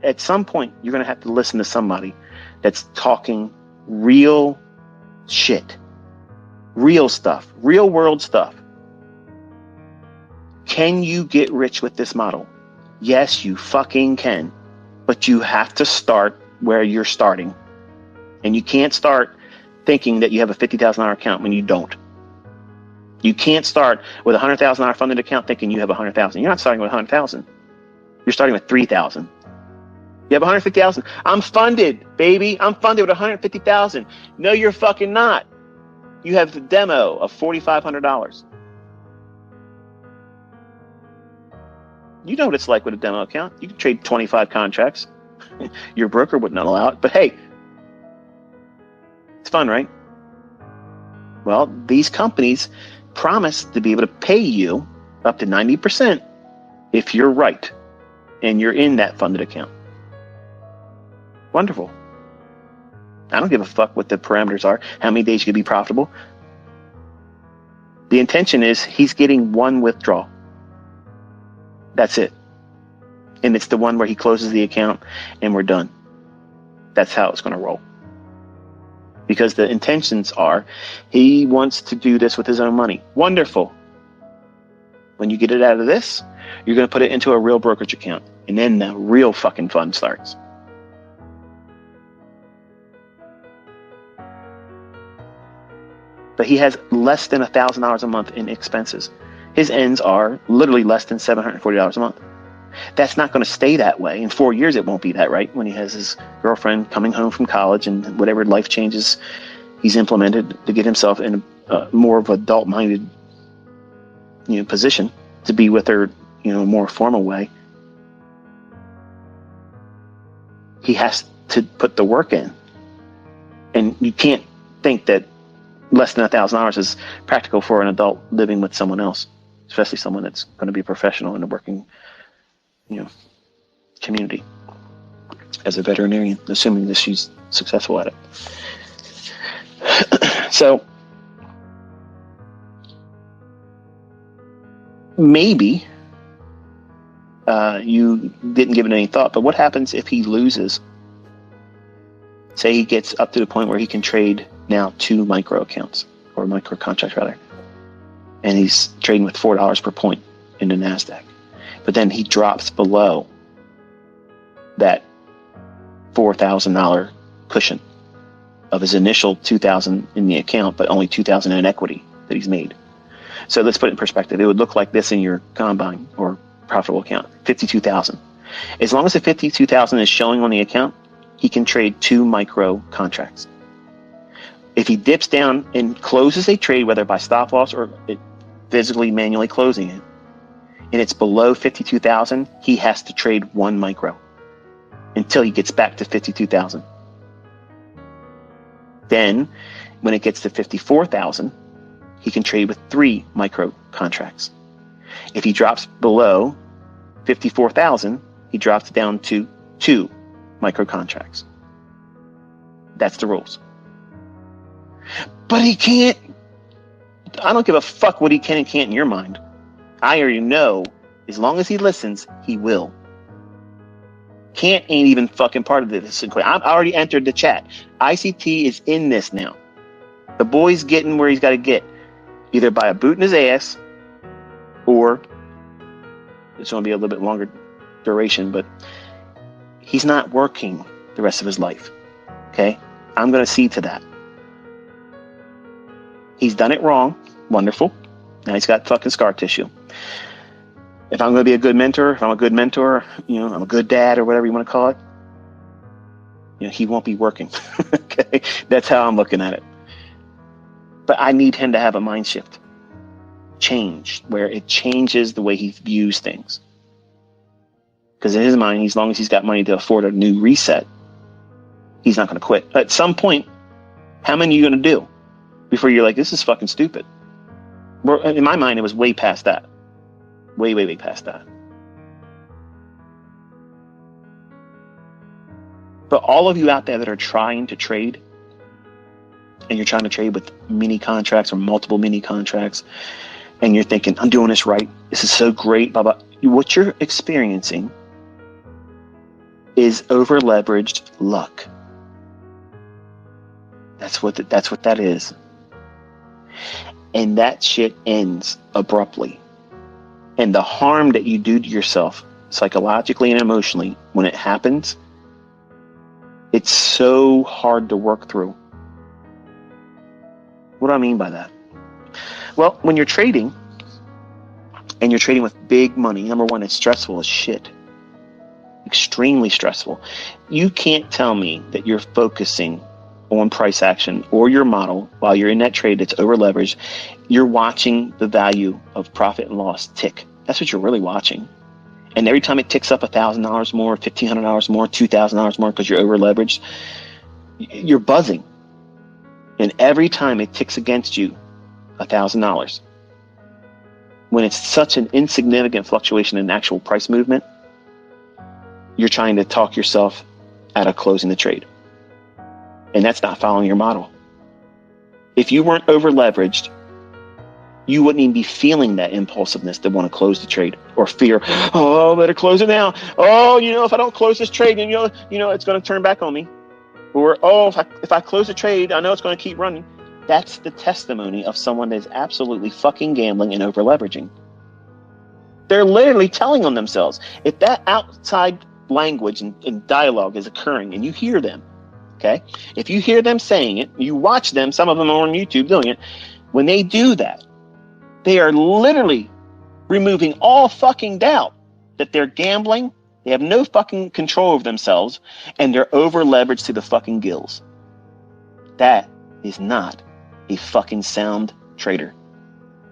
at some point, you're going to have to listen to somebody that's talking real shit, real stuff, real world stuff. Can you get rich with this model? Yes, you fucking can. But you have to start where you're starting. And you can't start thinking that you have a $50,000 account when you don't. You can't start with a $100,000 funded account thinking you have $100,000. You're not starting with $100,000. You're starting with $3,000. You have $150,000. I'm funded, baby. I'm funded with $150,000. No, you're fucking not. You have the demo of $4,500. You know what it's like with a demo account. You can trade 25 contracts. Your broker wouldn't allow it, but hey, it's fun, right? Well, these companies promise to be able to pay you up to 90% if you're right and you're in that funded account. Wonderful. I don't give a fuck what the parameters are, how many days you can be profitable. The intention is he's getting one withdrawal. That's it. And it's the one where he closes the account and we're done. That's how it's going to roll. Because the intentions are he wants to do this with his own money. Wonderful. When you get it out of this, you're going to put it into a real brokerage account. And then the real fucking fun starts. But he has less than $1,000 a month in expenses. His ends are literally less than $740 a month. That's not going to stay that way. In 4 years, it won't be that, right? When he has his girlfriend coming home from college and whatever life changes he's implemented to get himself in a more of an adult-minded, position to be with her, a more formal way. He has to put the work in. And you can't think that less than $1,000 is practical for an adult living with someone else, especially someone that's going to be a professional in the working, community as a veterinarian, assuming that she's successful at it. So maybe you didn't give it any thought, but what happens if he loses? Say he gets up to the point where he can trade now 2 micro accounts, or micro contracts rather, and he's trading with $4 per point in the NASDAQ. But then he drops below that $4,000 cushion of his initial $2,000 in the account, but only $2,000 in equity that he's made. So let's put it in perspective. It would look like this in your combine or profitable account, $52,000. As long as the $52,000 is showing on the account, he can trade 2 micro contracts. If he dips down and closes a trade, whether by stop loss or physically manually closing it, and it's below 52,000, he has to trade 1 micro until he gets back to 52,000. Then, when it gets to 54,000, he can trade with 3 micro contracts. If he drops below 54,000, he drops down to 2 micro contracts. That's the rules. But he can't. I don't give a fuck what he can and can't in your mind. I already know, as long as he listens, he will. Can't ain't even fucking part of this. I already entered the chat. ICT is in this now. The boy's getting where he's got to get, either by a boot in his ass, or it's going to be a little bit longer duration, but he's not working the rest of his life. Okay? I'm going to see to that. He's done it wrong. Wonderful. Now he's got fucking scar tissue. If I'm going to be a good mentor, if I'm a good mentor, I'm a good dad or whatever you want to call it, he won't be working. Okay? That's how I'm looking at it. But I need him to have a mind shift. Change, where it changes the way he views things. Because in his mind, as long as he's got money to afford a new reset, he's not going to quit. At some point, how many are you going to do before you're like, this is fucking stupid? Well, in my mind, it was way past that. Way, way, way past that. But all of you out there that are trying to trade, and you're trying to trade with mini contracts or multiple mini contracts, and you're thinking, I'm doing this right, this is so great, blah, blah. What you're experiencing is over leveraged luck. That's what that is. And that shit ends abruptly. And the harm that you do to yourself psychologically and emotionally when it happens, it's so hard to work through. What do I mean by that? Well, when you're trading, and you're trading with big money, number one, it's stressful as shit. Extremely stressful. You can't tell me that you're focusing on price action or your model while you're in that trade that's over leveraged. You're watching the value of profit and loss tick. That's what you're really watching. And every time it ticks up $1,000 more, $1,500 more, $2,000 more because you're over leveraged, you're buzzing. And every time it ticks against you $1,000, when it's such an insignificant fluctuation in actual price movement, you're trying to talk yourself out of closing the trade. And that's not following your model. If you weren't over leveraged, you wouldn't even be feeling that impulsiveness to want to close the trade or fear. Oh, I better close it now. Oh, if I don't close this trade, then it's going to turn back on me. Or, oh, if I close the trade, I know it's going to keep running. That's the testimony of someone that's absolutely fucking gambling and over leveraging. They're literally telling on themselves. If that outside language and dialogue is occurring and you hear them, okay? If you hear them saying it, you watch them, some of them are on YouTube doing it, when they do that, they are literally removing all fucking doubt that they're gambling, they have no fucking control over themselves, and they're over leveraged to the fucking gills. That is not a fucking sound trader.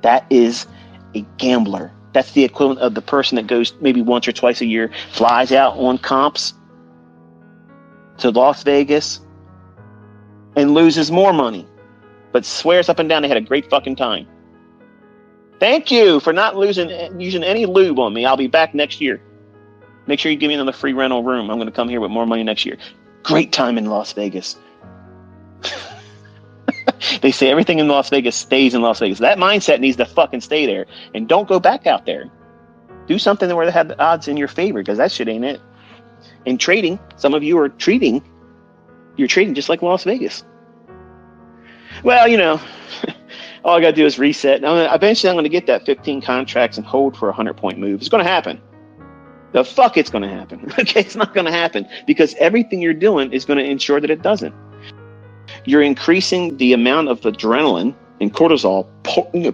That is a gambler. That's the equivalent of the person that goes maybe once or twice a year, flies out on comps to Las Vegas and loses more money, but swears up and down they had a great fucking time. Thank you for not using any lube on me. I'll be back next year. Make sure you give me another free rental room. I'm going to come here with more money next year. Great time in Las Vegas. They say everything in Las Vegas stays in Las Vegas. That mindset needs to fucking stay there. And don't go back out there. Do something where they have the odds in your favor, because that shit ain't it. In trading, some of you are trading. You're trading just like Las Vegas. Well, all I got to do is reset. Eventually, I'm going to get that 15 contracts and hold for a 100-point move. It's going to happen. The fuck it's going to happen. Okay, it's not going to happen because everything you're doing is going to ensure that it doesn't. You're increasing the amount of adrenaline and cortisol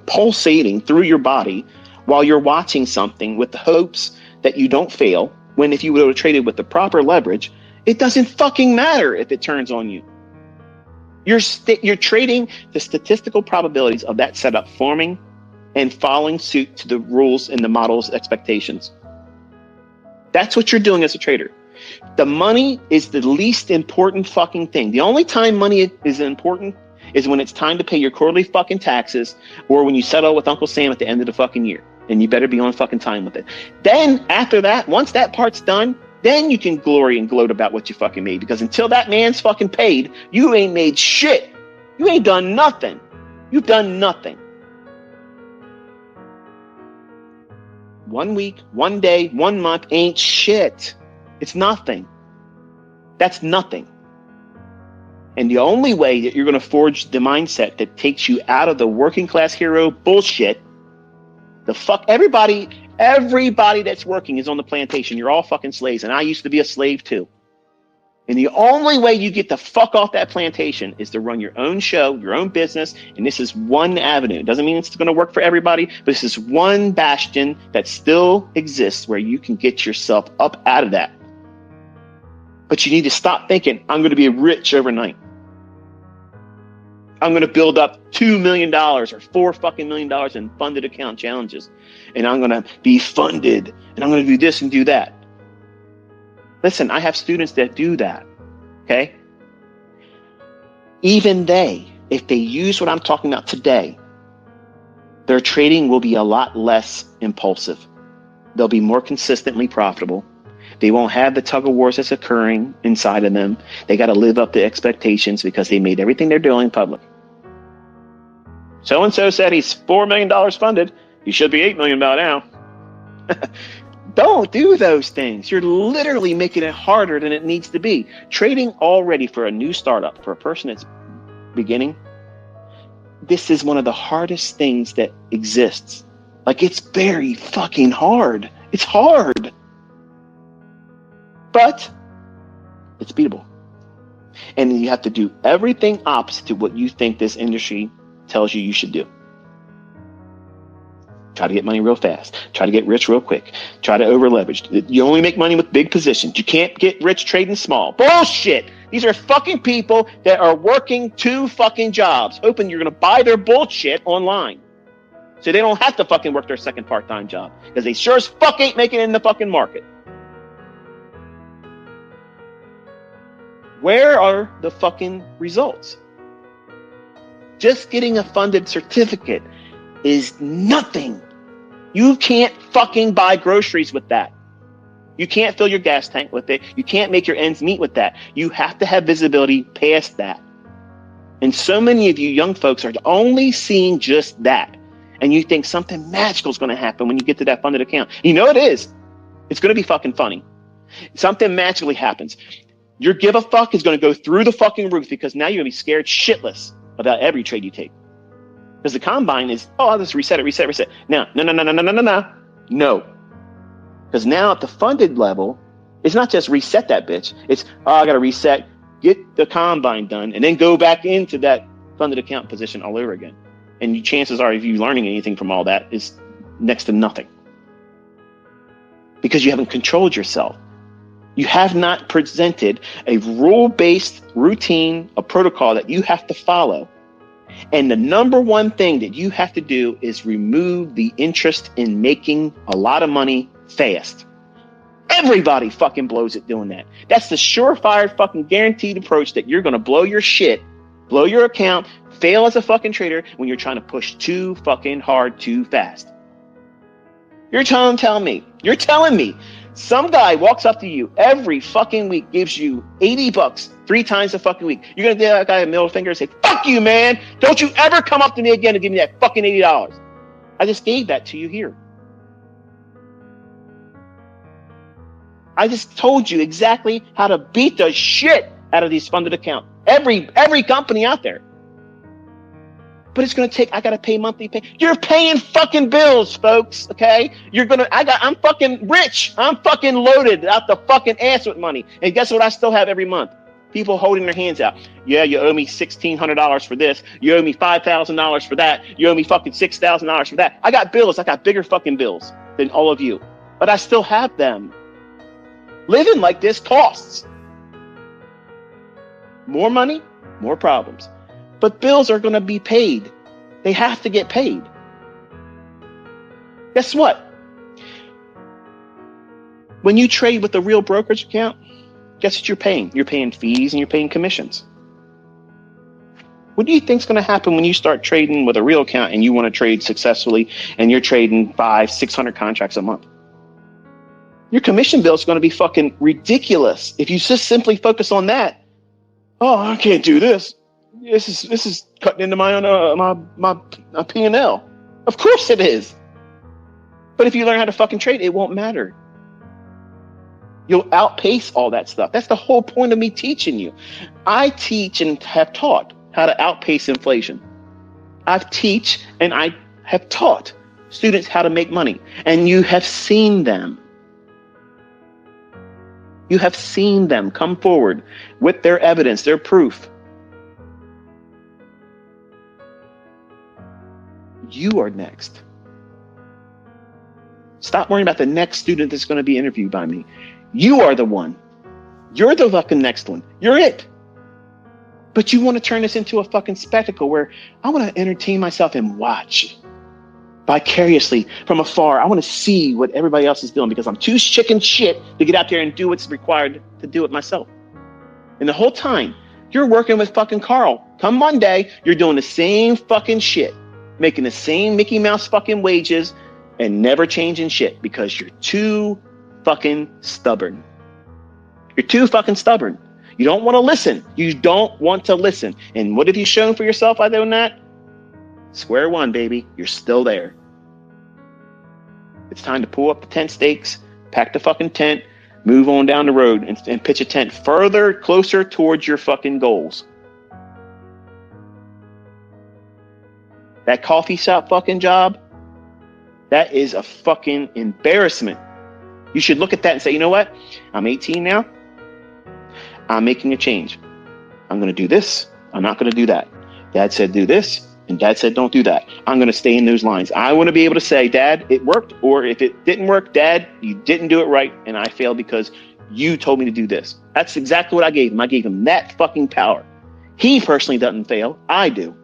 pulsating through your body while you're watching something with the hopes that you don't fail, when if you would have traded with the proper leverage, it doesn't fucking matter if it turns on you. You're trading the statistical probabilities of that setup forming and following suit to the rules and the model's expectations. That's what you're doing as a trader. The money is the least important fucking thing. The only time money is important is when it's time to pay your quarterly fucking taxes, or when you settle with Uncle Sam at the end of the fucking year. And you better be on fucking time with it. Then after that, once that part's done, then you can glory and gloat about what you fucking made. Because until that man's fucking paid, you ain't made shit. You ain't done nothing. You've done nothing. 1 week, 1 day, 1 month ain't shit. It's nothing. That's nothing. And the only way that you're going to forge the mindset that takes you out of the working class hero bullshit, everybody that's working is on the plantation. You're all fucking slaves. And I used to be a slave too. And the only way you get the fuck off that plantation is to run your own show, your own business. And this is one avenue. It doesn't mean it's going to work for everybody, but this is one bastion that still exists where you can get yourself up out of that. But you need to stop thinking, I'm going to be rich overnight. I'm going to build up $2 million or $4 fucking million in funded account challenges. And I'm going to be funded. And I'm going to do this and do that. Listen, I have students that do that. Okay? Even if they use what I'm talking about today, their trading will be a lot less impulsive. They'll be more consistently profitable. They won't have the tug of wars that's occurring inside of them. They got to live up to expectations because they made everything they're doing public. So-and-so said he's $4 million funded. He should be $8 million by now. Don't do those things. You're literally making it harder than it needs to be. Trading already for a new startup, for a person that's beginning, this is one of the hardest things that exists. Like, it's very fucking hard. It's hard. But it's beatable. And you have to do everything opposite to what you think this industry tells you should do. Try to get money real fast. Try to get rich real quick. Try to over leverage. You only make money with big positions. You can't get rich trading small. Bullshit. These are fucking people that are working 2 fucking jobs, hoping you're going to buy their bullshit online. So they don't have to fucking work their second part-time job, because they sure as fuck ain't making it in the fucking market. Where are the fucking results? Just getting a funded certificate is nothing. You can't fucking buy groceries with that. You can't fill your gas tank with it. You can't make your ends meet with that. You have to have visibility past that. And so many of you young folks are only seeing just that. And you think something magical is going to happen when you get to that funded account. You know it is. It's going to be fucking funny. Something magically happens. Your give a fuck is going to go through the fucking roof, because now you're going to be scared shitless about every trade you take. Because the combine is, oh, I'll just reset it. Now, no. Because now at the funded level, it's not just reset that bitch. It's, oh, I got to reset, get the combine done, and then go back into that funded account position all over again. And chances are, if you're learning anything from all that, is next to nothing. Because you haven't controlled yourself. You have not presented a rule-based routine, a protocol that you have to follow. And the number one thing that you have to do is remove the interest in making a lot of money fast. Everybody fucking blows it doing that. That's the surefire fucking guaranteed approach that you're going to blow your shit, blow your account, fail as a fucking trader when you're trying to push too fucking hard, too fast. You're telling me some guy walks up to you every fucking week, gives you $80 3 times a fucking week. You're going to give that guy a middle finger and say, fuck you, man. Don't you ever come up to me again and give me that fucking $80. I just gave that to you here. I just told you exactly how to beat the shit out of these funded accounts. Every company out there. But it's going to take, I got to pay monthly pay. You're paying fucking bills, folks. Okay. I'm fucking rich. I'm fucking loaded out the fucking ass with money. And guess what? I still have every month. People holding their hands out. Yeah, you owe me $1,600 for this. You owe me $5,000 for that. You owe me fucking $6,000 for that. I got bills. I got bigger fucking bills than all of you, but I still have them. Living like this costs. More money, more problems. But bills are going to be paid. They have to get paid. Guess what? When you trade with a real brokerage account, guess what you're paying? You're paying fees and you're paying commissions. What do you think is going to happen when you start trading with a real account and you want to trade successfully and you're trading 500-600 contracts a month? Your commission bill is going to be fucking ridiculous if you just simply focus on that. Oh, I can't do this. This is cutting into my P&L. Of course it is. But if you learn how to fucking trade, it won't matter. You'll outpace all that stuff. That's the whole point of me teaching you. I teach and have taught how to outpace inflation. I teach and I have taught students how to make money. And you have seen them. You have seen them come forward with their evidence, their proof. You are next. Stop worrying about the next student that's going to be interviewed by me. You are the one. You're the fucking next one. You're it. But you want to turn this into a fucking spectacle where I want to entertain myself and watch vicariously from afar. I want to see what everybody else is doing because I'm too chicken shit to get out there and do what's required to do it myself. And the whole time you're working with fucking Carl. Come Monday, you're doing the same fucking shit, making the same Mickey Mouse fucking wages and never changing shit because you're too fucking stubborn. You're too fucking stubborn. You don't want to listen. You don't want to listen. And what have you shown for yourself by doing that? Square one, baby. You're still there. It's time to pull up the tent stakes, Pack the fucking tent, move on down the road and pitch a tent further, closer towards your fucking goals. That coffee shop fucking job, that is a fucking embarrassment. You should look at that and say, you know what? I'm 18 now. I'm making a change. I'm going to do this. I'm not going to do that. Dad said do this, and Dad said don't do that. I'm going to stay in those lines. I want to be able to say, Dad, it worked, or if it didn't work, Dad, you didn't do it right, and I failed because you told me to do this. That's exactly what I gave him. I gave him that fucking power. He personally doesn't fail. I do.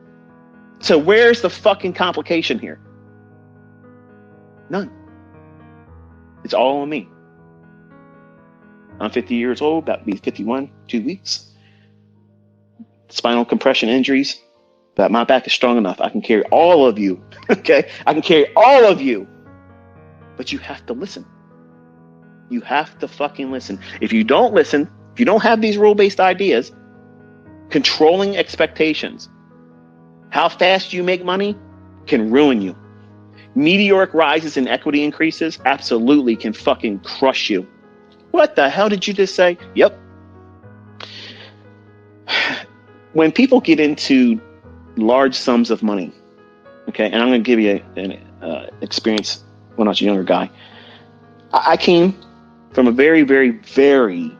So where's the fucking complication here? None. It's all on me. I'm 50 years old, about to be 51, 2 weeks. Spinal compression injuries, but my back is strong enough. I can carry all of you, okay? I can carry all of you, but you have to listen. You have to fucking listen. If you don't listen, if you don't have these rule-based ideas, controlling expectations, how fast you make money can ruin you. Meteoric rises in equity increases absolutely can fucking crush you. What the hell did you just say? Yep. When people get into large sums of money, okay, and I'm going to give you an experience when I was a younger guy. I came from a very, very, very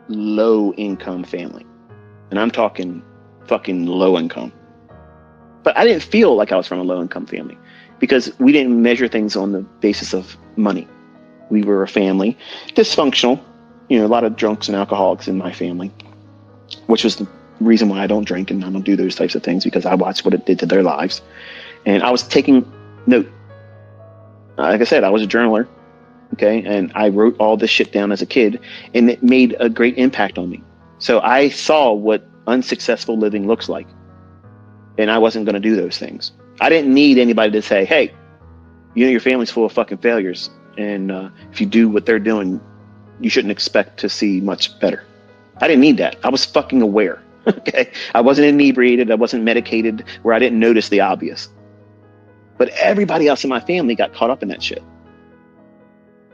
low income family. And I'm talking fucking low income. But I didn't feel like I was from a low income family because we didn't measure things on the basis of money. We were a family, dysfunctional, a lot of drunks and alcoholics in my family, which was the reason why I don't drink and I don't do those types of things, because I watched what it did to their lives. And I was taking note. Like I said, I was a journaler, okay? And I wrote all this shit down as a kid, and it made a great impact on me. So I saw what unsuccessful living looks like, and I wasn't going to do those things. I didn't need anybody to say, hey, your family's full of fucking failures, and if you do what they're doing, you shouldn't expect to see much better. I didn't need that. I was fucking aware. Okay, I wasn't inebriated. I wasn't medicated where I didn't notice the obvious. But everybody else in my family got caught up in that shit.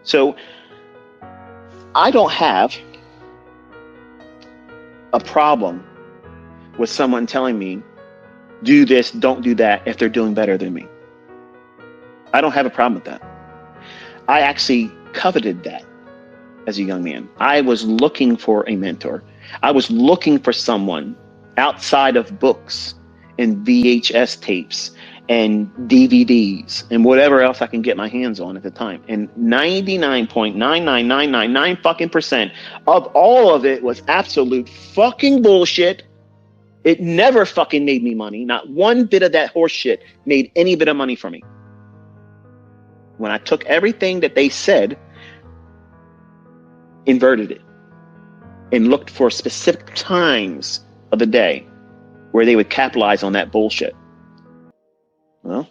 So I don't have a problem with someone telling me, do this, don't do that, if they're doing better than me. I don't have a problem with that. I actually coveted that as a young man. I was looking for a mentor. I was looking for someone outside of books and VHS tapes and DVDs and whatever else I can get my hands on at the time. And 99.99999 fucking percent of all of it was absolute fucking bullshit. It never fucking made me money. Not one bit of that horse shit made any bit of money for me. When I took everything that they said, inverted it, and looked for specific times of the day where they would capitalize on that bullshit. Well,